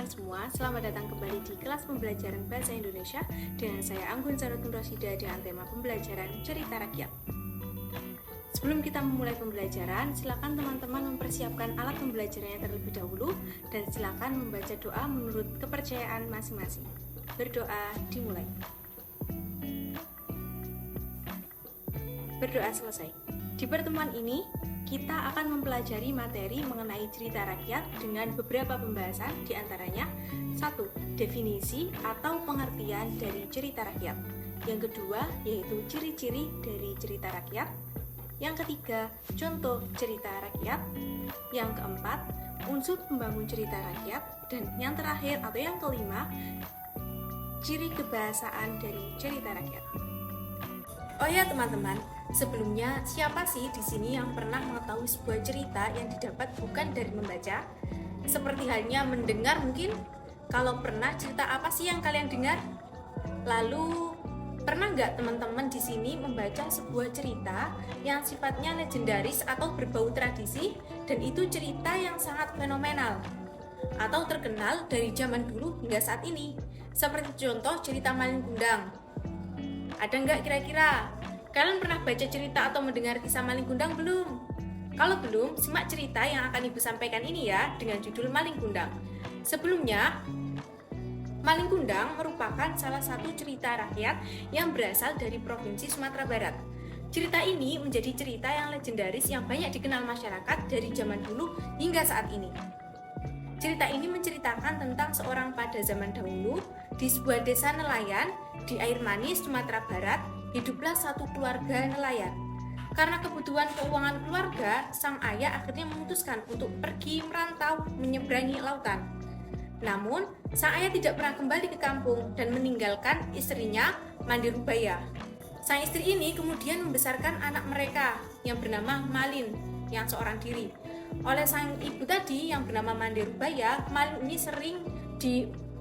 teman-teman semua, selamat datang kembali di kelas pembelajaran Bahasa Indonesia dengan saya Anggun Zarutun Rosida dengan tema pembelajaran cerita rakyat. Sebelum kita memulai pembelajaran, silakan teman-teman mempersiapkan alat pembelajarannya terlebih dahulu dan silakan membaca doa menurut kepercayaan masing-masing. Berdoa dimulai. Berdoa selesai. Di pertemuan ini, kita akan mempelajari materi mengenai cerita rakyat dengan beberapa pembahasan, diantaranya 1. Definisi atau pengertian dari cerita rakyat. Yang kedua, yaitu ciri-ciri dari cerita rakyat. Yang ketiga, contoh cerita rakyat. Yang keempat, unsur pembangun cerita rakyat. Dan yang terakhir atau yang kelima, ciri kebahasaan dari cerita rakyat. Oh ya teman-teman, sebelumnya siapa sih di sini yang pernah mengetahui sebuah cerita yang didapat bukan dari membaca? Seperti halnya mendengar mungkin? Kalau pernah, cerita apa sih yang kalian dengar? Lalu pernah nggak teman-teman di sini membaca sebuah cerita yang sifatnya legendaris atau berbau tradisi dan itu cerita yang sangat fenomenal atau terkenal dari zaman dulu hingga saat ini? Seperti contoh cerita Malin Kundang. Ada nggak kira-kira? Kalian pernah baca cerita atau mendengar kisah Malin Kundang belum? Kalau belum, simak cerita yang akan Ibu sampaikan ini ya, dengan judul Malin Kundang. Sebelumnya, Malin Kundang merupakan salah satu cerita rakyat yang berasal dari Provinsi Sumatera Barat. Cerita ini menjadi cerita yang legendaris yang banyak dikenal masyarakat dari zaman dulu hingga saat ini. Cerita ini menceritakan tentang seorang pada zaman dahulu di sebuah desa nelayan di air manis Sumatera Barat, hiduplah satu keluarga nelayan. Karena kebutuhan keuangan keluarga, sang ayah akhirnya memutuskan untuk pergi merantau menyeberangi lautan. Namun, sang ayah tidak pernah kembali ke kampung dan meninggalkan istrinya Mandi Rubaya. Sang istri ini kemudian membesarkan anak mereka yang bernama Malin, yang seorang diri. Oleh sang ibu tadi yang bernama Mandi Rubaya, Malin ini sering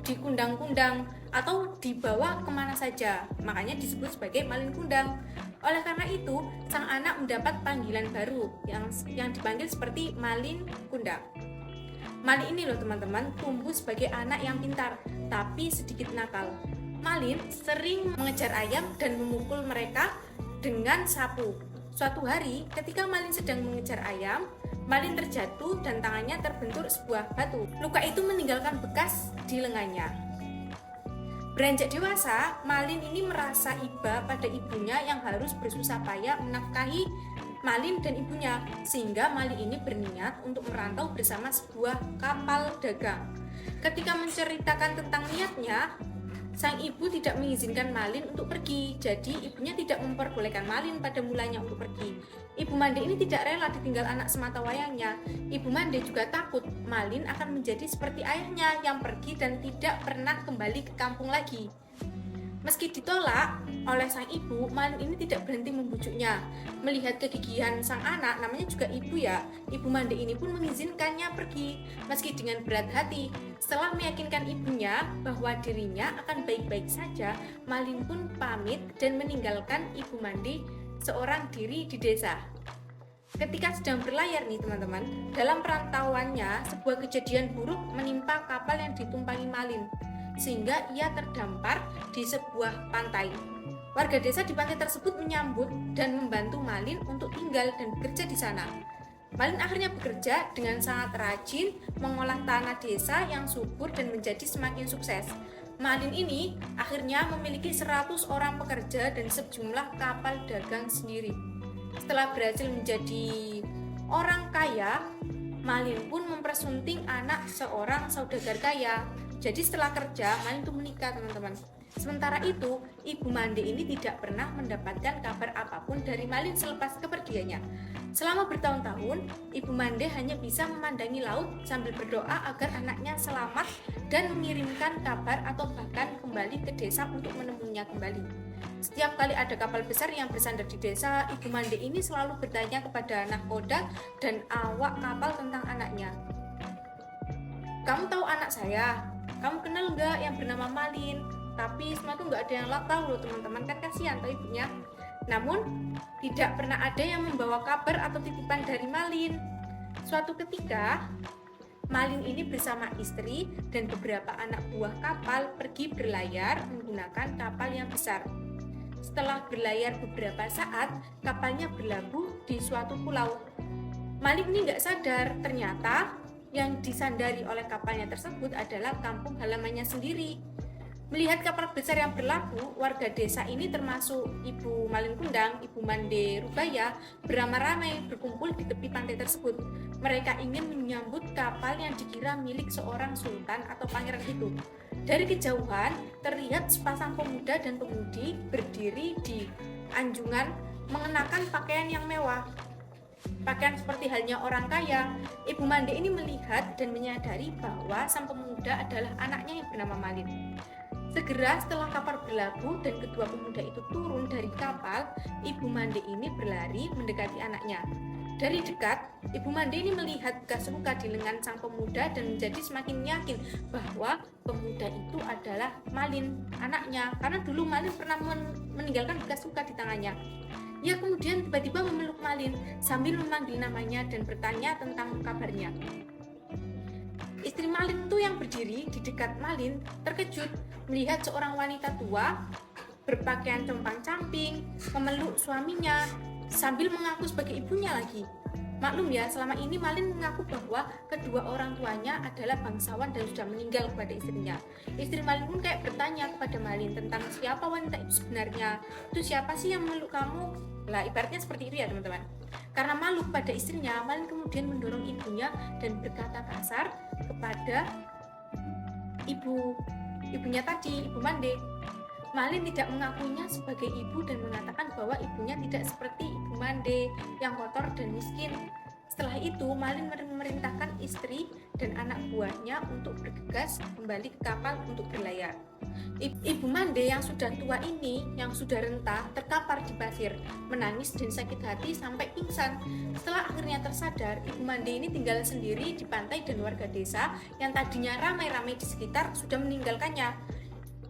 dikundang-kundang atau dibawa kemana saja, makanya disebut sebagai Malin Kundang. Oleh karena itu, sang anak mendapat panggilan baru yang dipanggil seperti Malin Kundang. Malin ini loh teman-teman, tumbuh sebagai anak yang pintar, tapi sedikit nakal. Malin sering mengejar ayam dan memukul mereka dengan sapu. Suatu hari, ketika Malin sedang mengejar ayam, Malin terjatuh dan tangannya terbentur sebuah batu. Luka itu meninggalkan bekas di lengannya. Beranjak dewasa, Malin ini merasa iba pada ibunya yang harus bersusah payah menafkahi Malin dan ibunya, sehingga Malin ini berniat untuk merantau bersama sebuah kapal dagang. Ketika menceritakan tentang niatnya, sang ibu tidak mengizinkan Malin untuk pergi, jadi ibunya tidak memperbolehkan Malin pada mulanya untuk pergi. Ibu Mande ini tidak rela ditinggal anak semata wayangnya. Ibu Mande juga takut Malin akan menjadi seperti ayahnya yang pergi dan tidak pernah kembali ke kampung lagi. Meski ditolak oleh sang ibu, Malin ini tidak berhenti membujuknya. Melihat kegigihan sang anak, namanya juga ibu ya, Ibu Mande ini pun mengizinkannya pergi, meski dengan berat hati. Setelah meyakinkan ibunya bahwa dirinya akan baik-baik saja, Malin pun pamit dan meninggalkan Ibu Mande seorang diri di desa. Ketika sedang berlayar nih teman-teman, dalam perantauannya sebuah kejadian buruk menimpa kapal yang ditumpangi Malin, sehingga ia terdampar di sebuah pantai. Warga desa di pantai tersebut menyambut dan membantu Malin untuk tinggal dan bekerja di sana. Malin akhirnya bekerja dengan sangat rajin mengolah tanah desa yang subur dan menjadi semakin sukses. Malin ini akhirnya memiliki 100 orang pekerja dan sejumlah kapal dagang sendiri. Setelah berhasil menjadi orang kaya, Malin pun mempersunting anak seorang saudagar kaya. Jadi setelah kerja, Malin itu menikah teman-teman. Sementara itu, Ibu Mande ini tidak pernah mendapatkan kabar apapun dari Malin selepas kepergiannya. Selama bertahun-tahun, Ibu Mande hanya bisa memandangi laut sambil berdoa agar anaknya selamat dan mengirimkan kabar atau bahkan kembali ke desa untuk menemuinya kembali. Setiap kali ada kapal besar yang bersandar di desa, Ibu Mande ini selalu bertanya kepada nahkoda dan awak kapal tentang anaknya. Kamu tahu anak saya? Kamu kenal nggak yang bernama Malin? Tapi semua itu nggak ada yang tahu loh teman-teman, kan kasihan tuh ibunya. Namun tidak pernah ada yang membawa kabar atau titipan dari Malin. Suatu ketika Malin ini bersama istri dan beberapa anak buah kapal pergi berlayar menggunakan kapal yang besar. Setelah berlayar beberapa saat, kapalnya berlabuh di suatu pulau. Malin ini nggak sadar, ternyata yang disandari oleh kapalnya tersebut adalah kampung halamannya sendiri. Melihat kapal besar yang berlabuh, warga desa ini termasuk Ibu Malin Kundang, Ibu Mande Rubaya, beramai-ramai berkumpul di tepi pantai tersebut. Mereka ingin menyambut kapal yang dikira milik seorang sultan atau pangeran itu. Dari kejauhan, terlihat sepasang pemuda dan pemudi berdiri di anjungan mengenakan pakaian yang mewah. Pakaian seperti halnya orang kaya. Ibu Mande ini melihat dan menyadari bahwa sang pemuda adalah anaknya yang bernama Malin. Segera setelah kapal berlabuh dan kedua pemuda itu turun dari kapal, Ibu Mande ini berlari mendekati anaknya. Dari dekat, Ibu Mande ini melihat bekas luka di lengan sang pemuda dan menjadi semakin yakin bahwa pemuda itu adalah Malin, anaknya. Karena dulu Malin pernah meninggalkan bekas luka di tangannya. Ia kemudian tiba-tiba memeluk Malin sambil memanggil namanya dan bertanya tentang kabarnya. Istri Malin itu yang berdiri di dekat Malin terkejut melihat seorang wanita tua berpakaian compang-camping memeluk suaminya sambil mengaku sebagai ibunya lagi. Maklum ya, selama ini Malin mengaku bahwa kedua orang tuanya adalah bangsawan dan sudah meninggal kepada istrinya. Istri Malin pun kayak bertanya kepada Malin tentang siapa wanita itu sebenarnya. Itu siapa sih yang memeluk kamu? Lah, ibaratnya seperti itu ya teman-teman. Karena malu pada istrinya, Malin kemudian mendorong ibunya dan berkata kasar kepada ibunya tadi, Ibu Mande. Malin tidak mengakuinya sebagai ibu dan mengatakan bahwa ibunya tidak seperti Ibu Mande yang kotor dan miskin. Setelah itu, Malin memerintahkan istri dan anak buahnya untuk bergegas kembali ke kapal untuk berlayar. Ibu Mande yang sudah tua ini, yang sudah renta, terkapar di pasir, menangis dan sakit hati sampai pingsan. Setelah akhirnya tersadar, Ibu Mande ini tinggal sendiri di pantai dan warga desa yang tadinya ramai-ramai di sekitar sudah meninggalkannya.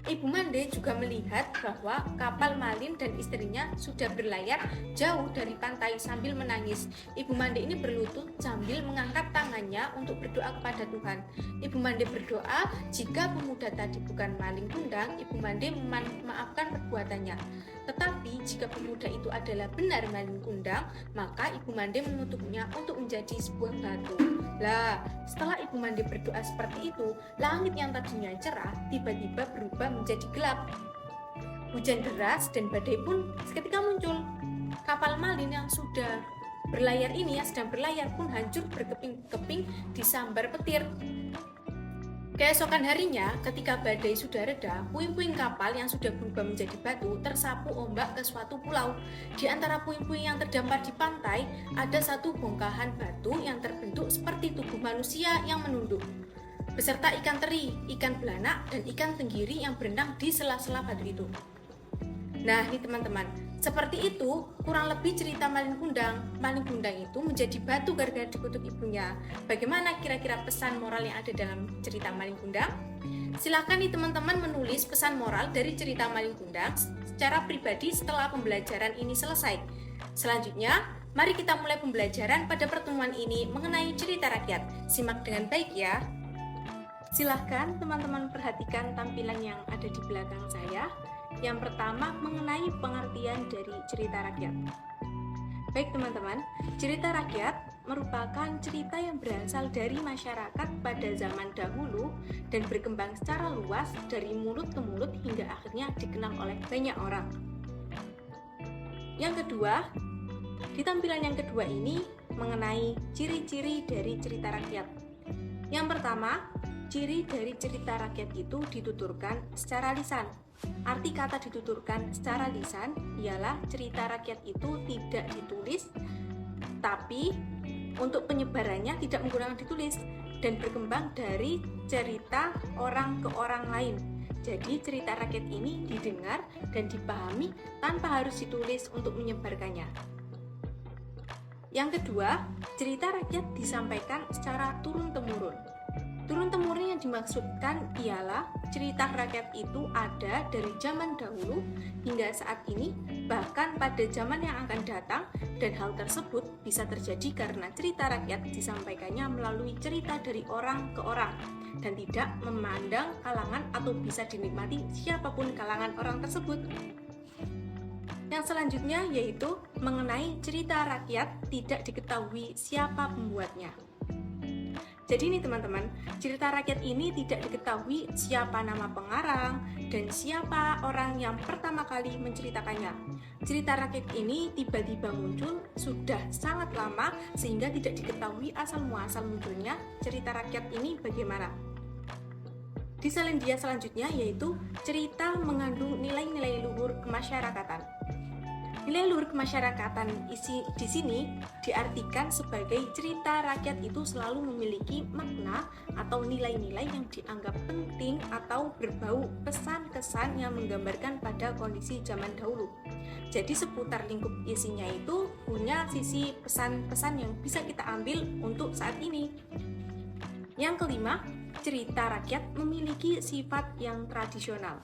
Ibu Mande juga melihat bahwa kapal Malin dan istrinya sudah berlayar jauh dari pantai sambil menangis. Ibu Mande ini berlutut sambil mengangkat tangannya untuk berdoa kepada Tuhan. Ibu Mande berdoa jika pemuda tadi bukan Malin Kundang, Ibu Mande memaafkan perbuatannya. Tetapi jika pemuda itu adalah benar Malin Kundang, maka Ibu Mande menutupnya untuk menjadi sebuah batu. Lah, setelah Ibu Mande berdoa seperti itu, langit yang tadinya cerah tiba-tiba berubah menjadi gelap. Hujan deras dan badai pun seketika muncul. Kapal Malin yang sudah berlayar ini, yang sedang berlayar pun hancur berkeping-keping disambar petir. Keesokan harinya, ketika badai sudah reda, puing-puing kapal yang sudah berubah menjadi batu tersapu ombak ke suatu pulau. Di antara puing-puing yang terdampar di pantai, ada satu bongkahan batu yang terbentuk seperti tubuh manusia yang menunduk, beserta ikan teri, ikan belanak, dan ikan tenggiri yang berenang di sela-sela batu itu. Nah, ini teman-teman, seperti itu kurang lebih cerita Malin Kundang. Malin Kundang itu menjadi batu gara-gara dikutuk ibunya. Bagaimana kira-kira pesan moral yang ada dalam cerita Malin Kundang? Silahkan nih teman-teman menulis pesan moral dari cerita Malin Kundang secara pribadi setelah pembelajaran ini selesai. Selanjutnya, mari kita mulai pembelajaran pada pertemuan ini mengenai cerita rakyat. Simak dengan baik ya. Silahkan teman-teman perhatikan tampilan yang ada di belakang saya. Yang pertama, mengenai pengertian dari cerita rakyat. Baik teman-teman, cerita rakyat merupakan cerita yang berasal dari masyarakat pada zaman dahulu dan berkembang secara luas dari mulut ke mulut hingga akhirnya dikenal oleh banyak orang. Yang kedua, di tampilan yang kedua ini mengenai ciri-ciri dari cerita rakyat. Yang pertama, ciri dari cerita rakyat itu dituturkan secara lisan. Arti kata dituturkan secara lisan ialah cerita rakyat itu tidak ditulis, tapi untuk penyebarannya tidak menggunakan ditulis dan berkembang dari cerita orang ke orang lain. Jadi cerita rakyat ini didengar dan dipahami tanpa harus ditulis untuk menyebarkannya. Yang kedua, cerita rakyat disampaikan secara turun-temurun. Turun-temurun yang dimaksudkan ialah cerita rakyat itu ada dari zaman dahulu hingga saat ini, bahkan pada zaman yang akan datang, dan hal tersebut bisa terjadi karena cerita rakyat disampaikannya melalui cerita dari orang ke orang dan tidak memandang kalangan atau bisa dinikmati siapapun kalangan orang tersebut. Yang selanjutnya yaitu mengenai cerita rakyat tidak diketahui siapa pembuatnya. Jadi ini teman-teman, cerita rakyat ini tidak diketahui siapa nama pengarang dan siapa orang yang pertama kali menceritakannya. Cerita rakyat ini tiba-tiba muncul sudah sangat lama sehingga tidak diketahui asal-muasal munculnya cerita rakyat ini bagaimana. Di Selandia selanjutnya yaitu cerita mengandung nilai-nilai luhur kemasyarakatan. Nilai luhur kemasyarakatan di sini diartikan sebagai cerita rakyat itu selalu memiliki makna atau nilai-nilai yang dianggap penting atau berbau pesan-kesan yang menggambarkan pada kondisi zaman dahulu. Jadi seputar lingkup isinya itu punya sisi pesan-pesan yang bisa kita ambil untuk saat ini. Yang kelima, cerita rakyat memiliki sifat yang tradisional.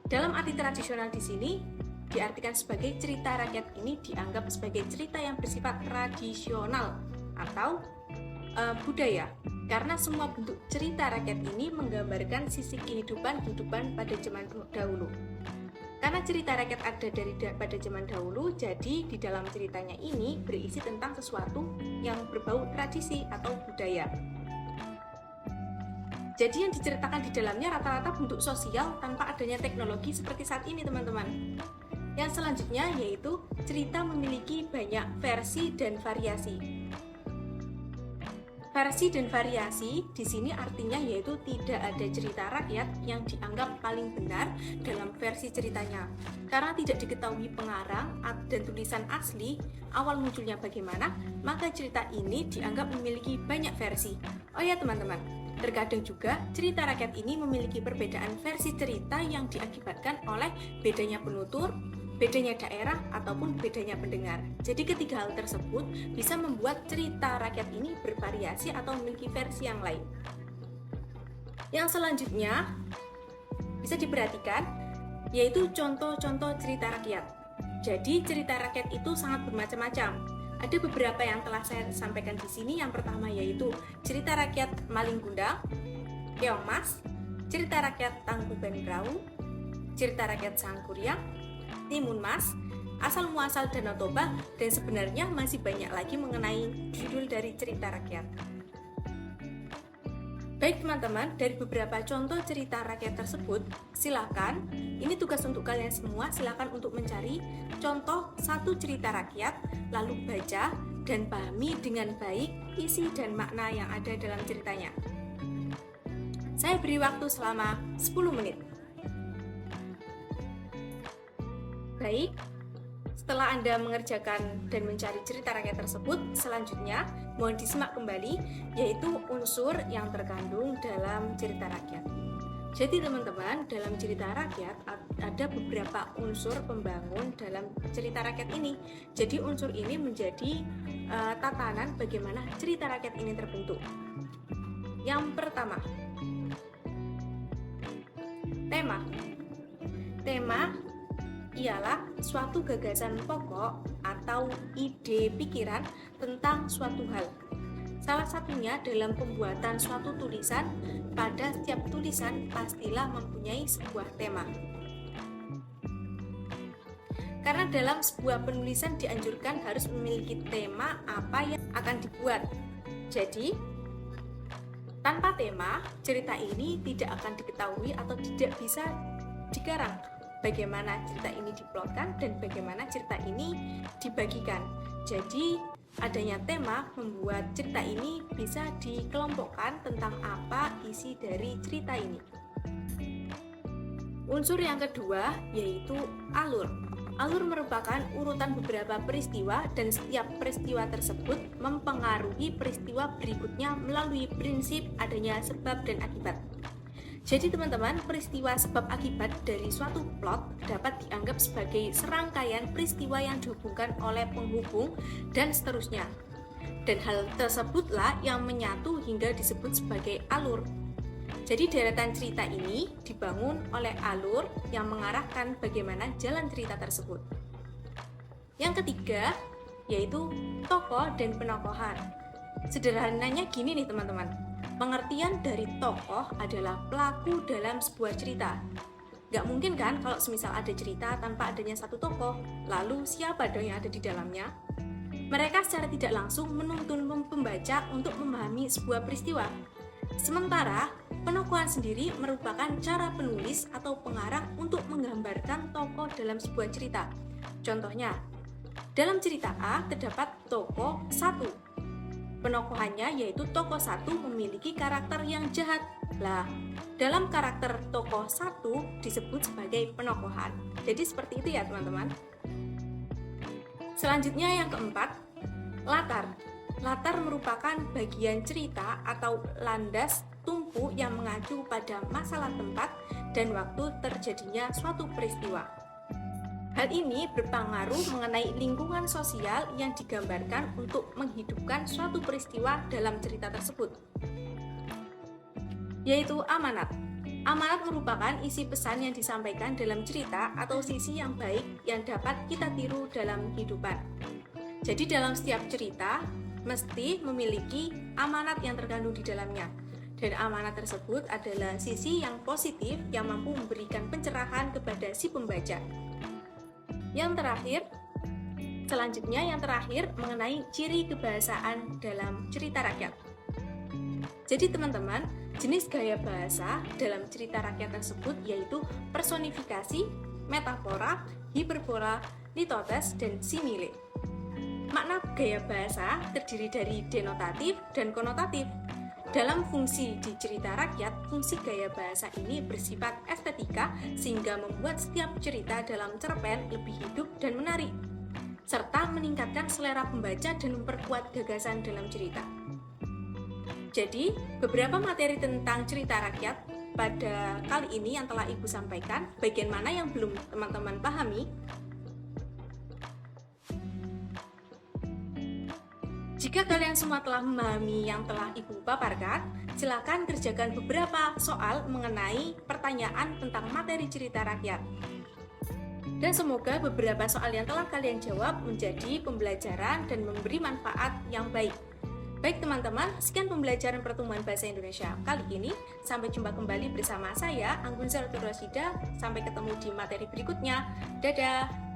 Dalam arti tradisional di sini diartikan sebagai cerita rakyat ini dianggap sebagai cerita yang bersifat tradisional atau budaya, karena semua bentuk cerita rakyat ini menggambarkan sisi kehidupan pada zaman dahulu. Karena cerita rakyat ada pada zaman dahulu, jadi di dalam ceritanya ini berisi tentang sesuatu yang berbau tradisi atau budaya. Jadi yang diceritakan di dalamnya rata-rata bentuk sosial tanpa adanya teknologi seperti saat ini, teman-teman. Yang selanjutnya yaitu cerita memiliki banyak versi dan variasi. Versi dan variasi di sini artinya yaitu tidak ada cerita rakyat yang dianggap paling benar dalam versi ceritanya. Karena tidak diketahui pengarang dan tulisan asli awal munculnya bagaimana, maka cerita ini dianggap memiliki banyak versi. Oh ya teman-teman, terkadang juga cerita rakyat ini memiliki perbedaan versi cerita yang diakibatkan oleh bedanya penutur, bedanya daerah, ataupun bedanya pendengar. Jadi ketiga hal tersebut bisa membuat cerita rakyat ini bervariasi atau memiliki versi yang lain. Yang selanjutnya bisa diperhatikan yaitu contoh-contoh cerita rakyat. Jadi cerita rakyat itu sangat bermacam-macam. Ada beberapa yang telah saya sampaikan di sini. Yang pertama yaitu cerita rakyat Malin Kundang, Keong Mas, cerita rakyat Tangkuban Perahu, cerita rakyat Sangkuriang, Timun Mas, Asal Muasal Danau Toba, dan sebenarnya masih banyak lagi mengenai judul dari cerita rakyat. Baik teman-teman, dari beberapa contoh cerita rakyat tersebut, silakan, ini tugas untuk kalian semua, silakan untuk mencari contoh satu cerita rakyat, lalu baca dan pahami dengan baik isi dan makna yang ada dalam ceritanya. Saya beri waktu selama 10 menit. Baik, setelah Anda mengerjakan dan mencari cerita rakyat tersebut, selanjutnya mohon disimak kembali, yaitu unsur yang terkandung dalam cerita rakyat. Jadi teman-teman, dalam cerita rakyat ada beberapa unsur pembangun dalam cerita rakyat ini. Jadi unsur ini menjadi tatanan bagaimana cerita rakyat ini terbentuk. Yang pertama, tema. Tema ialah suatu gagasan pokok atau ide pikiran tentang suatu hal. Salah satunya dalam pembuatan suatu tulisan, pada setiap tulisan pastilah mempunyai sebuah tema. Karena dalam sebuah penulisan dianjurkan harus memiliki tema apa yang akan dibuat. Jadi, tanpa tema, cerita ini tidak akan diketahui atau tidak bisa digarang. Bagaimana cerita ini diplotkan dan bagaimana cerita ini dibagikan. Jadi adanya tema membuat cerita ini bisa dikelompokkan tentang apa isi dari cerita ini. Unsur yang kedua yaitu alur. Alur merupakan urutan beberapa peristiwa dan setiap peristiwa tersebut mempengaruhi peristiwa berikutnya melalui prinsip adanya sebab dan akibat. Jadi teman-teman, peristiwa sebab akibat dari suatu plot dapat dianggap sebagai serangkaian peristiwa yang dihubungkan oleh penghubung dan seterusnya. Dan hal tersebutlah yang menyatu hingga disebut sebagai alur. Jadi deretan cerita ini dibangun oleh alur yang mengarahkan bagaimana jalan cerita tersebut. Yang ketiga, yaitu tokoh dan penokohan. Sederhananya gini nih teman-teman, pengertian dari tokoh adalah pelaku dalam sebuah cerita. Gak mungkin kan kalau semisal ada cerita tanpa adanya satu tokoh, lalu siapa dong yang ada di dalamnya? Mereka secara tidak langsung menuntun pembaca untuk memahami sebuah peristiwa. Sementara, penokohan sendiri merupakan cara penulis atau pengarang untuk menggambarkan tokoh dalam sebuah cerita. Contohnya, dalam cerita A terdapat tokoh 1. Penokohannya yaitu tokoh 1 memiliki karakter yang jahat. Lah, dalam karakter tokoh 1 disebut sebagai penokohan. Jadi seperti itu ya teman-teman. Selanjutnya yang keempat, latar. Latar merupakan bagian cerita atau landas tumpu yang mengacu pada masalah tempat dan waktu terjadinya suatu peristiwa. Hal ini berpengaruh mengenai lingkungan sosial yang digambarkan untuk menghidupkan suatu peristiwa dalam cerita tersebut, yaitu amanat. Amanat merupakan isi pesan yang disampaikan dalam cerita atau sisi yang baik yang dapat kita tiru dalam kehidupan. Jadi dalam setiap cerita mesti memiliki amanat yang terkandung di dalamnya. Dan amanat tersebut adalah sisi yang positif yang mampu memberikan pencerahan kepada si pembaca. Selanjutnya yang terakhir mengenai ciri kebahasaan dalam cerita rakyat. Jadi teman-teman, jenis gaya bahasa dalam cerita rakyat tersebut yaitu personifikasi, metafora, hiperbola, litotes, dan simile. Makna gaya bahasa terdiri dari denotatif dan konotatif. Dalam fungsi di cerita rakyat, fungsi gaya bahasa ini bersifat estetika sehingga membuat setiap cerita dalam cerpen lebih hidup dan menarik, serta meningkatkan selera pembaca dan memperkuat gagasan dalam cerita. Jadi, beberapa materi tentang cerita rakyat pada kali ini yang telah Ibu sampaikan, bagian mana yang belum teman-teman pahami? Jika kalian semua telah memahami yang telah Ibu paparkan, silakan kerjakan beberapa soal mengenai pertanyaan tentang materi cerita rakyat. Dan semoga beberapa soal yang telah kalian jawab menjadi pembelajaran dan memberi manfaat yang baik. Baik teman-teman, sekian pembelajaran pertemuan bahasa Indonesia kali ini. Sampai jumpa kembali bersama saya, Anggun Zaratul Rosida. Sampai ketemu di materi berikutnya. Dadah!